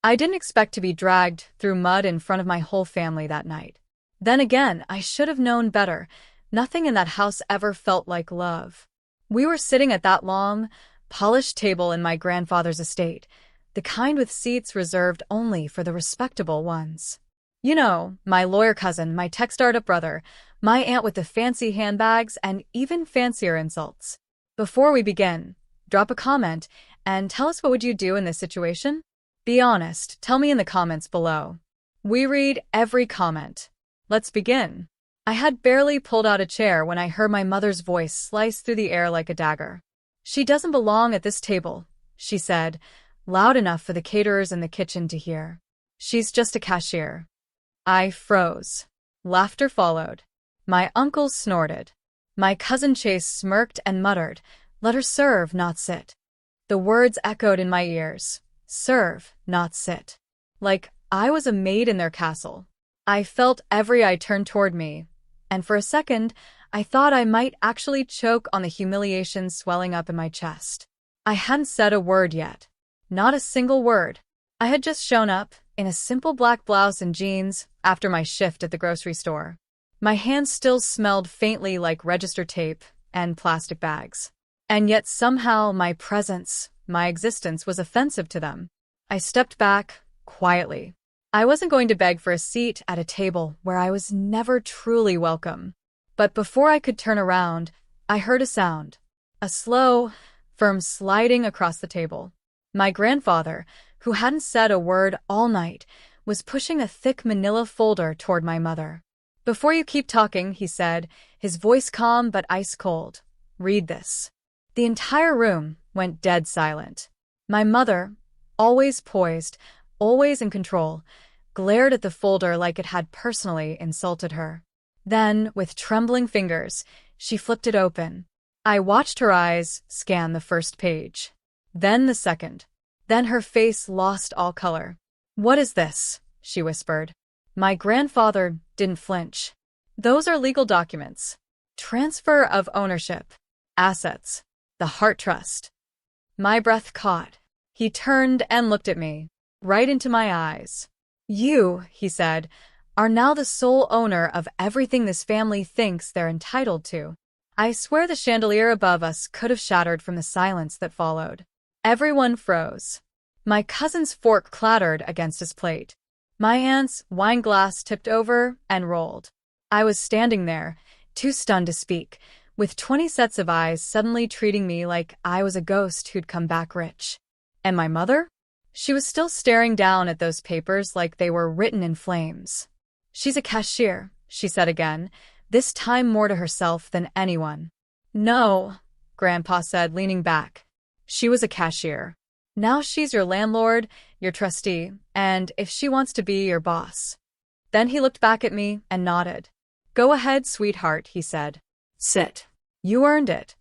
I didn't expect to be dragged through mud in front of my whole family that night. Then again, I should have known better. Nothing in that house ever felt like love. We were sitting at that long, polished table in my grandfather's estate, the kind with seats reserved only for the respectable ones. You know, my lawyer cousin, my tech startup brother, my aunt with the fancy handbags, and even fancier insults. Before we begin, drop a comment and tell us what would you do in this situation? Be honest, tell me in the comments below. We read every comment. Let's begin. I had barely pulled out a chair when I heard my mother's voice slice through the air like a dagger. "She doesn't belong at this table," she said, loud enough for the caterers in the kitchen to hear. "She's just a cashier." I froze. Laughter followed. My uncle snorted. My cousin Chase smirked and muttered, "Let her serve, not sit." The words echoed in my ears. Serve, not sit. Like I was a maid in their castle. I felt every eye turn toward me, and for a second, I thought I might actually choke on the humiliation swelling up in my chest. I hadn't said a word yet. Not a single word. I had just shown up, in a simple black blouse and jeans, after my shift at the grocery store. My hands still smelled faintly like register tape and plastic bags. And yet somehow my presence, my existence was offensive to them. I stepped back, quietly. I wasn't going to beg for a seat at a table where I was never truly welcome. But before I could turn around, I heard a sound. A slow, firm sliding across the table. My grandfather, who hadn't said a word all night, was pushing a thick manila folder toward my mother. "Before you keep talking," he said, his voice calm but ice cold, "read this." The entire room went dead silent. My mother, always poised, always in control, glared at the folder like it had personally insulted her. Then, with trembling fingers, she flipped it open. I watched her eyes scan the first page. Then the second. Then her face lost all color. "What is this?" she whispered. My grandfather didn't flinch. "Those are legal documents. Transfer of ownership. Assets. The Heart Trust." My breath caught. He turned and looked at me, right into my eyes. "You," he said, "are now the sole owner of everything this family thinks they're entitled to." I swear the chandelier above us could have shattered from the silence that followed. Everyone froze. My cousin's fork clattered against his plate. My aunt's wine glass tipped over and rolled. I was standing there, too stunned to speak, with 20 sets of eyes suddenly treating me like I was a ghost who'd come back rich. And my mother? She was still staring down at those papers like they were written in flames. "She's a cashier," she said again, this time more to herself than anyone. "No," Grandpa said, leaning back. "She was a cashier. Now she's your landlord, your trustee, and if she wants to be your boss." Then he looked back at me and nodded. "Go ahead, sweetheart," he said. "Sit. You earned it."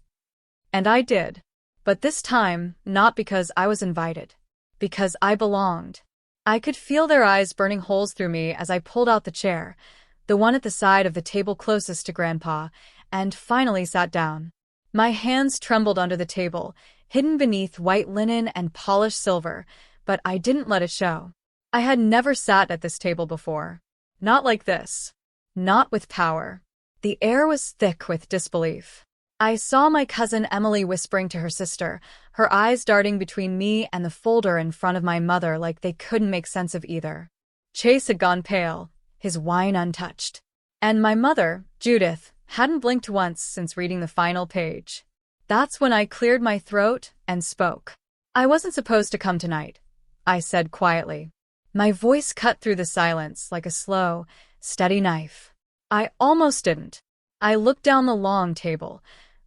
And I did. But this time, not because I was invited. Because I belonged. I could feel their eyes burning holes through me as I pulled out the chair, the one at the side of the table closest to Grandpa, and finally sat down. My hands trembled under the table, hidden beneath white linen and polished silver, but I didn't let it show. I had never sat at this table before. Not like this. Not with power. The air was thick with disbelief. I saw my cousin Emily whispering to her sister, her eyes darting between me and the folder in front of my mother like they couldn't make sense of either. Chase had gone pale, his wine untouched. And my mother, Judith, hadn't blinked once since reading the final page. That's when I cleared my throat and spoke. "I wasn't supposed to come tonight," I said quietly. My voice cut through the silence like a slow, steady knife. I almost didn't. I looked down the long table,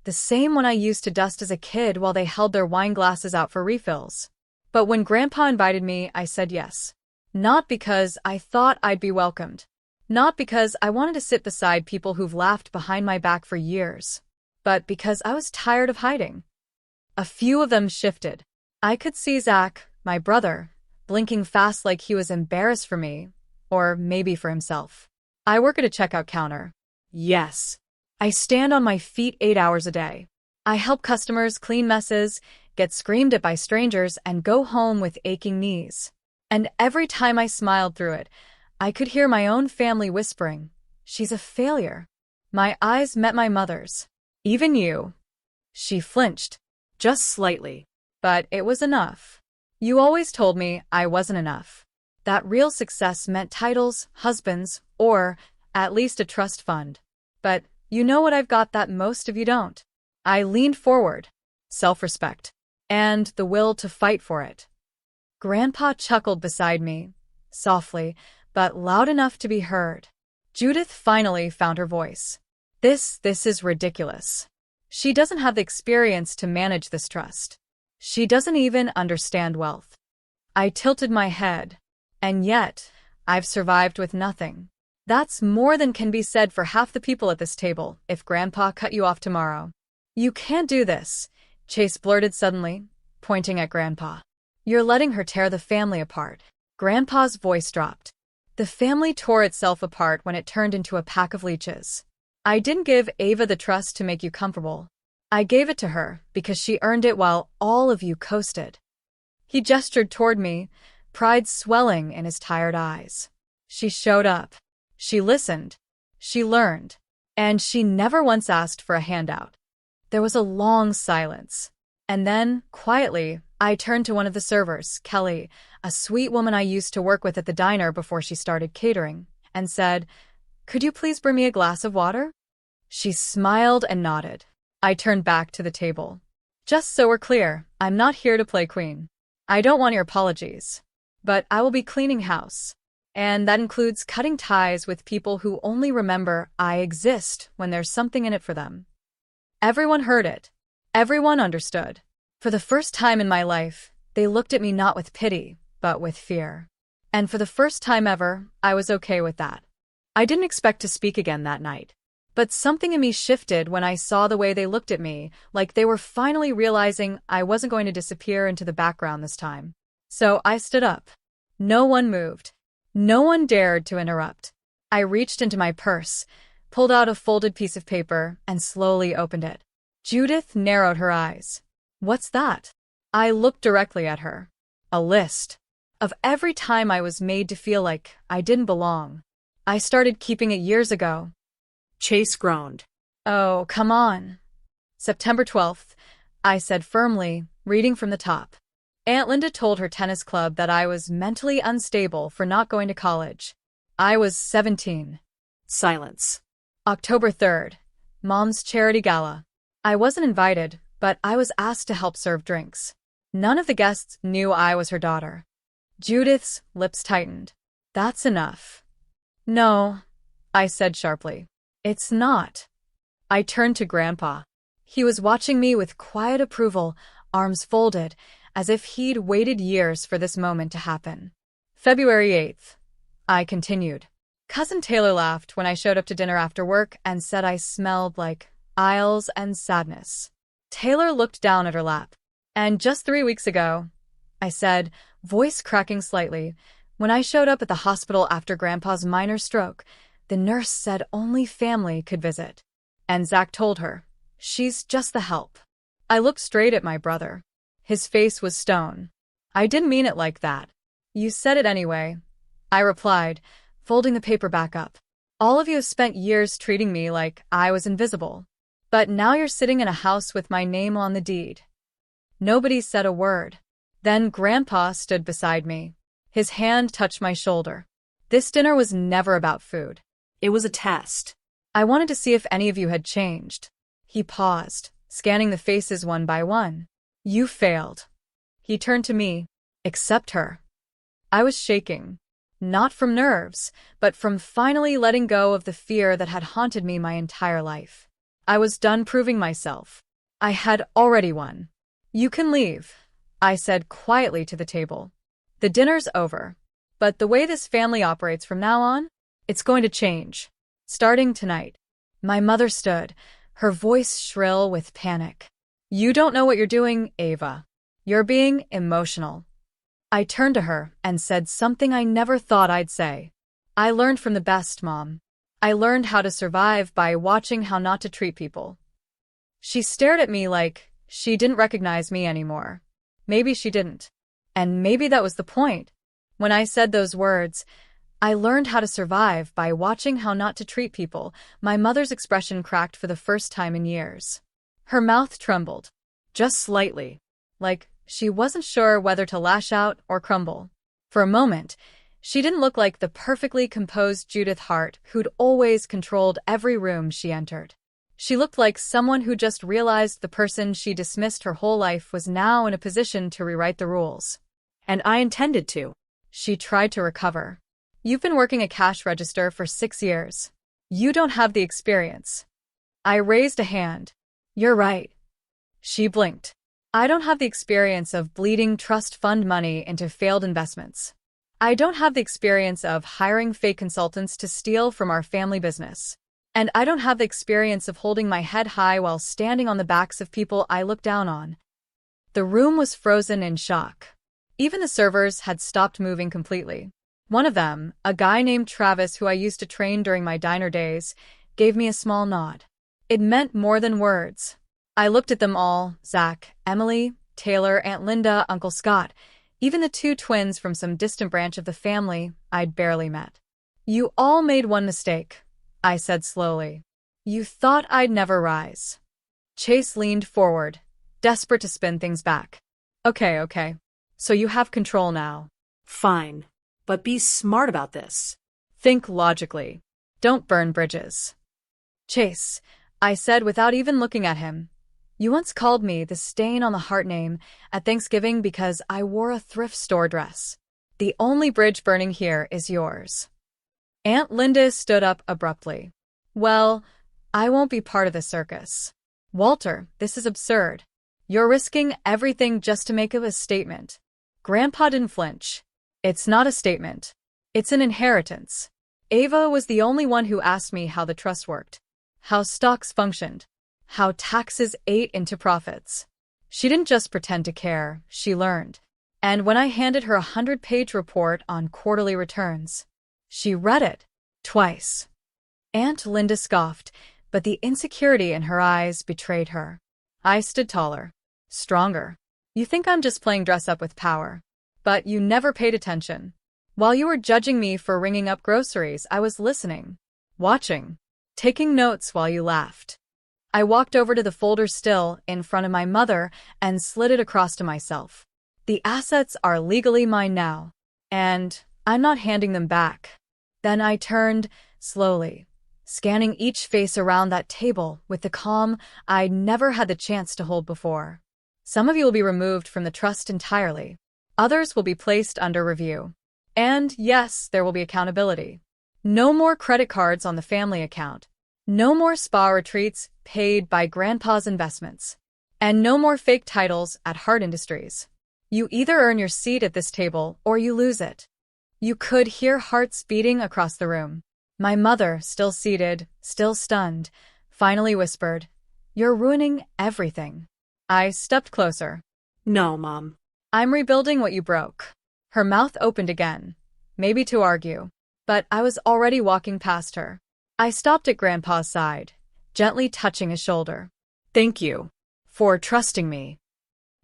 the same one I used to dust as a kid while they held their wine glasses out for refills. But when Grandpa invited me, I said yes. Not because I thought I'd be welcomed. Not because I wanted to sit beside people who've laughed behind my back for years. But because I was tired of hiding. A few of them shifted. I could see Zach, my brother, blinking fast like he was embarrassed for me, or maybe for himself. "I work at a checkout counter." Yes. "I stand on my feet 8 hours a day. I help customers clean messes, get screamed at by strangers, and go home with aching knees." And every time I smiled through it, I could hear my own family whispering, "She's a failure." My eyes met my mother's. "Even you." She flinched, just slightly, but it was enough. "You always told me I wasn't enough. That real success meant titles, husbands, or at least a trust fund. But you know what I've got that most of you don't." I leaned forward. Self-respect. And the will to fight for it. Grandpa chuckled beside me, softly, but loud enough to be heard. Judith finally found her voice. This is ridiculous. She doesn't have the experience to manage this trust. She doesn't even understand wealth." I tilted my head. "And yet, I've survived with nothing." "That's more than can be said for half the people at this table if Grandpa cut you off tomorrow." "You can't do this," Chase blurted suddenly, pointing at Grandpa. "You're letting her tear the family apart." Grandpa's voice dropped. "The family tore itself apart when it turned into a pack of leeches. I didn't give Ava the trust to make you comfortable. I gave it to her because she earned it while all of you coasted." He gestured toward me, pride swelling in his tired eyes. "She showed up. She listened. She learned. And she never once asked for a handout." There was a long silence. And then, quietly, I turned to one of the servers, Kelly, a sweet woman I used to work with at the diner before she started catering, and said, "Could you please bring me a glass of water?" She smiled and nodded. I turned back to the table. "Just so we're clear, I'm not here to play queen. I don't want your apologies. But I will be cleaning house. And that includes cutting ties with people who only remember I exist when there's something in it for them." Everyone heard it. Everyone understood. For the first time in my life, they looked at me not with pity, but with fear. And for the first time ever, I was okay with that. I didn't expect to speak again that night. But something in me shifted when I saw the way they looked at me, like they were finally realizing I wasn't going to disappear into the background this time. So I stood up. No one moved. No one dared to interrupt. I reached into my purse, pulled out a folded piece of paper, and slowly opened it. Judith narrowed her eyes. "What's that?" I looked directly at her. "A list. Of every time I was made to feel like I didn't belong. I started keeping it years ago." Chase groaned. "Oh, come on." "September 12th, I said firmly, reading from the top. Aunt Linda told her tennis club that I was mentally unstable for not going to college. I was 17. Silence. "October 3rd, Mom's charity gala. I wasn't invited, but I was asked to help serve drinks. None of the guests knew I was her daughter." Judith's lips tightened. "That's enough." "No," I said sharply. "It's not." I turned to Grandpa. He was watching me with quiet approval, arms folded, as if he'd waited years for this moment to happen. "February 8th, I continued. Cousin Taylor laughed when I showed up to dinner after work and said I smelled like aisles and sadness. Taylor looked down at her lap. "And just 3 weeks ago," I said, voice cracking slightly, "when I showed up at the hospital after Grandpa's minor stroke, the nurse said only family could visit. And Zach told her, 'She's just the help.'" I looked straight at my brother. His face was stone. "I didn't mean it like that." "You said it anyway," I replied, folding the paper back up. "All of you have spent years treating me like I was invisible. But now you're sitting in a house with my name on the deed." Nobody said a word. Then Grandpa stood beside me. His hand touched my shoulder. "This dinner was never about food. It was a test. I wanted to see if any of you had changed." He paused, scanning the faces one by one. "You failed." He turned to me. "Except her." I was shaking. Not from nerves, but from finally letting go of the fear that had haunted me my entire life. I was done proving myself. I had already won. "You can leave," I said quietly to the table. "The dinner's over. But the way this family operates from now on, it's going to change. Starting tonight." My mother stood, her voice shrill with panic. "You don't know what you're doing, Ava. You're being emotional." I turned to her and said something I never thought I'd say. "I learned from the best, Mom. I learned how to survive by watching how not to treat people." She stared at me like she didn't recognize me anymore. Maybe she didn't. And maybe that was the point. When I said those words, I learned how to survive by watching how not to treat people. My mother's expression cracked for the first time in years. Her mouth trembled, just slightly, like she wasn't sure whether to lash out or crumble. For a moment, she didn't look like the perfectly composed Judith Hart who'd always controlled every room she entered. She looked like someone who just realized the person she dismissed her whole life was now in a position to rewrite the rules. And I intended to. She tried to recover. You've been working a cash register for 6 years. You don't have the experience. I raised a hand. You're right. She blinked. I don't have the experience of bleeding trust fund money into failed investments. I don't have the experience of hiring fake consultants to steal from our family business. And I don't have the experience of holding my head high while standing on the backs of people I look down on. The room was frozen in shock. Even the servers had stopped moving completely. One of them, a guy named Travis who I used to train during my diner days, gave me a small nod. It meant more than words. I looked at them all, Zach, Emily, Taylor, Aunt Linda, Uncle Scott, even the 2 twins from some distant branch of the family I'd barely met. You all made one mistake, I said slowly. You thought I'd never rise. Chase leaned forward, desperate to spin things back. Okay. So you have control now. Fine. But be smart about this. Think logically. Don't burn bridges. Chase, I said without even looking at him. You once called me the stain on the heart name at Thanksgiving because I wore a thrift store dress. The only bridge burning here is yours. Aunt Linda stood up abruptly. Well, I won't be part of the circus. Walter, this is absurd. You're risking everything just to make a statement. Grandpa didn't flinch. It's not a statement. It's an inheritance. Ava was the only one who asked me how the trust worked, how stocks functioned, how taxes ate into profits. She didn't just pretend to care, she learned. And when I handed her a 100-page report on quarterly returns, she read it twice. Aunt Linda scoffed, but the insecurity in her eyes betrayed her. I stood taller, stronger. You think I'm just playing dress-up with power. But you never paid attention. While you were judging me for ringing up groceries, I was listening, watching, taking notes while you laughed. I walked over to the folder still in front of my mother and slid it across to myself. The assets are legally mine now, and I'm not handing them back. Then I turned, slowly, scanning each face around that table with the calm I'd never had the chance to hold before. Some of you will be removed from the trust entirely. Others will be placed under review. And yes, there will be accountability. No more credit cards on the family account. No more spa retreats paid by Grandpa's investments. And no more fake titles at Hart Industries. You either earn your seat at this table or you lose it. You could hear hearts beating across the room. My mother, still seated, still stunned, finally whispered, "You're ruining everything." I stepped closer. No, Mom. I'm rebuilding what you broke. Her mouth opened again, maybe to argue, but I was already walking past her. I stopped at Grandpa's side, gently touching his shoulder. Thank you for trusting me.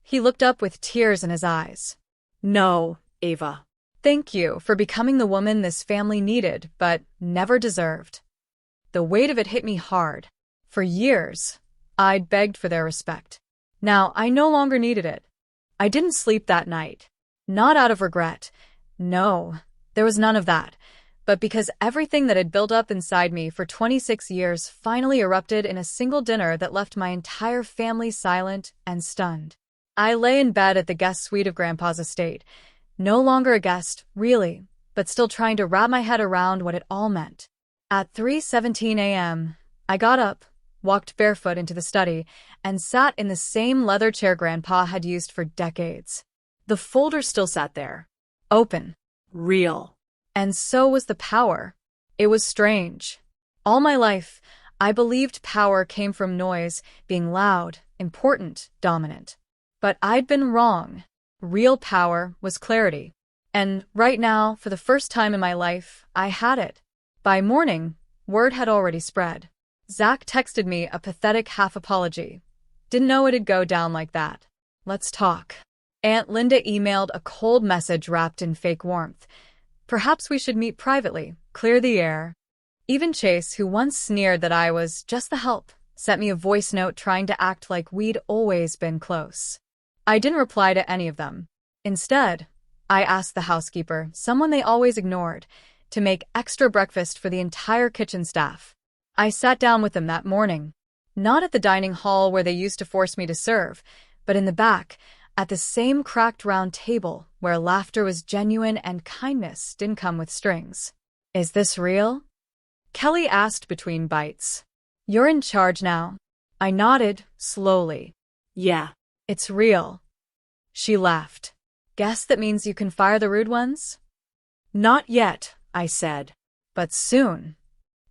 He looked up with tears in his eyes. No, Ava. Thank you for becoming the woman this family needed but never deserved. The weight of it hit me hard. For years, I'd begged for their respect. Now I no longer needed it. I didn't sleep that night. Not out of regret. No, there was none of that. But because everything that had built up inside me for 26 years finally erupted in a single dinner that left my entire family silent and stunned. I lay in bed at the guest suite of Grandpa's estate. No longer a guest, really, but still trying to wrap my head around what it all meant. At 3:17 a.m., I got up, walked barefoot into the study, and sat in the same leather chair Grandpa had used for decades. The folder still sat there, open, Real. and so was the power. It was strange. All my life, I believed power came from noise, being loud, important, dominant. But I'd been wrong. Real power was clarity. And right now, for the first time in my life, I had it. By morning, word had already spread. Zach texted me a pathetic half-apology. Didn't know it'd go down like that. Let's talk. Aunt Linda emailed a cold message wrapped in fake warmth. Perhaps we should meet privately, clear the air. Even Chase, who once sneered that I was just the help, sent me a voice note trying to act like we'd always been close. I didn't reply to any of them. Instead, I asked the housekeeper, someone they always ignored, to make extra breakfast for the entire kitchen staff. I sat down with them that morning, not at the dining hall where they used to force me to serve, but in the back, at the same cracked round table where laughter was genuine and kindness didn't come with strings. "Is this real?" Kelly asked between bites. "You're in charge now." I nodded, slowly. Yeah. "It's real." She laughed. "Guess that means you can fire the rude ones?" "Not yet," I said. "But soon.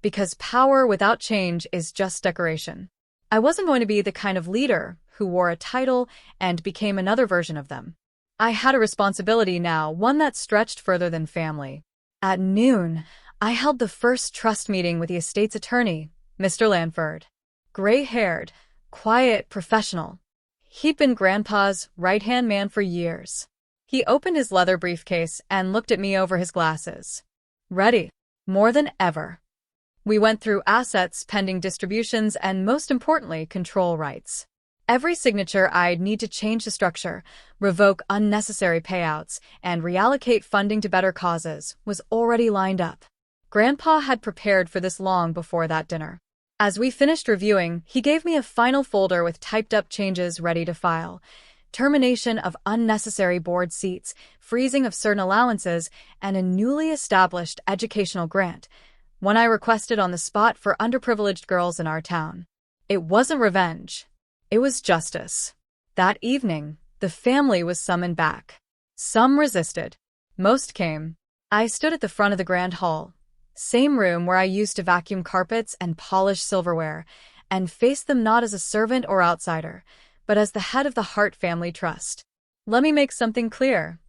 Because power without change is just decoration." I wasn't going to be the kind of leader who wore a title and became another version of them. I had a responsibility now, one that stretched further than family. At noon, I held the first trust meeting with the estate's attorney, Mr. Lanford. Gray-haired, quiet, professional. He'd been Grandpa's right-hand man for years. He opened his leather briefcase and looked at me over his glasses. Ready, more than ever. We went through assets, pending distributions, and most importantly, control rights. Every signature I'd need to change the structure, revoke unnecessary payouts, and reallocate funding to better causes was already lined up. Grandpa had prepared for this long before that dinner. As we finished reviewing, he gave me a final folder with typed-up changes ready to file. Termination of unnecessary board seats, freezing of certain allowances, and a newly established educational grant, one I requested on the spot for underprivileged girls in our town. It wasn't revenge. It was justice. That evening, the family was summoned back. Some resisted. Most came. I stood at the front of the grand hall, same room where I used to vacuum carpets and polish silverware, and faced them not as a servant or outsider, but as the head of the Hart Family Trust. "Let me make something clear,"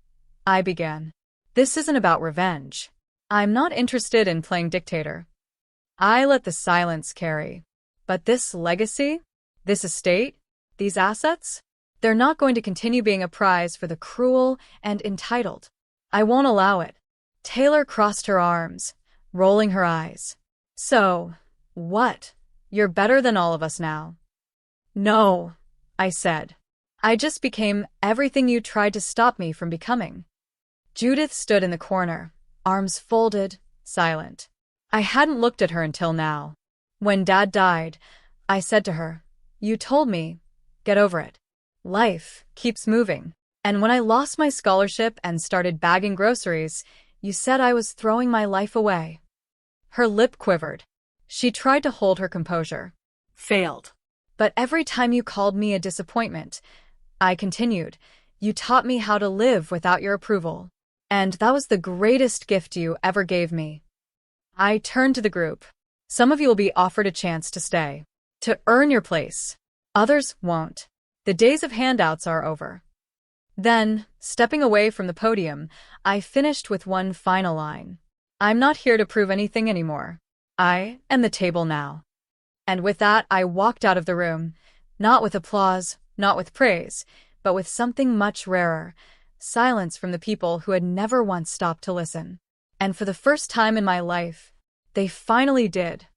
I began. "This isn't about revenge. I'm not interested in playing dictator. I let the silence carry. But this legacy, this estate, these assets, they're not going to continue being a prize for the cruel and entitled. I won't allow it." Taylor crossed her arms, rolling her eyes. "So, what? You're better than all of us now." "No," I said. "I just became everything you tried to stop me from becoming." Judith stood in the corner, arms folded, silent. I hadn't looked at her until now. When Dad died, I said to her, "You told me, get over it. Life keeps moving. And when I lost my scholarship and started bagging groceries, you said I was throwing my life away." Her lip quivered. She tried to hold her composure. Failed. "But every time you called me a disappointment," I continued, "you taught me how to live without your approval. And that was the greatest gift you ever gave me." I turned to the group. "Some of you will be offered a chance to stay, to earn your place. Others won't. The days of handouts are over." Then, stepping away from the podium, I finished with one final line. "I'm not here to prove anything anymore. I am the table now." And with that, I walked out of the room, not with applause, not with praise, but with something much rarer, silence from the people who had never once stopped to listen. And for the first time in my life, they finally did.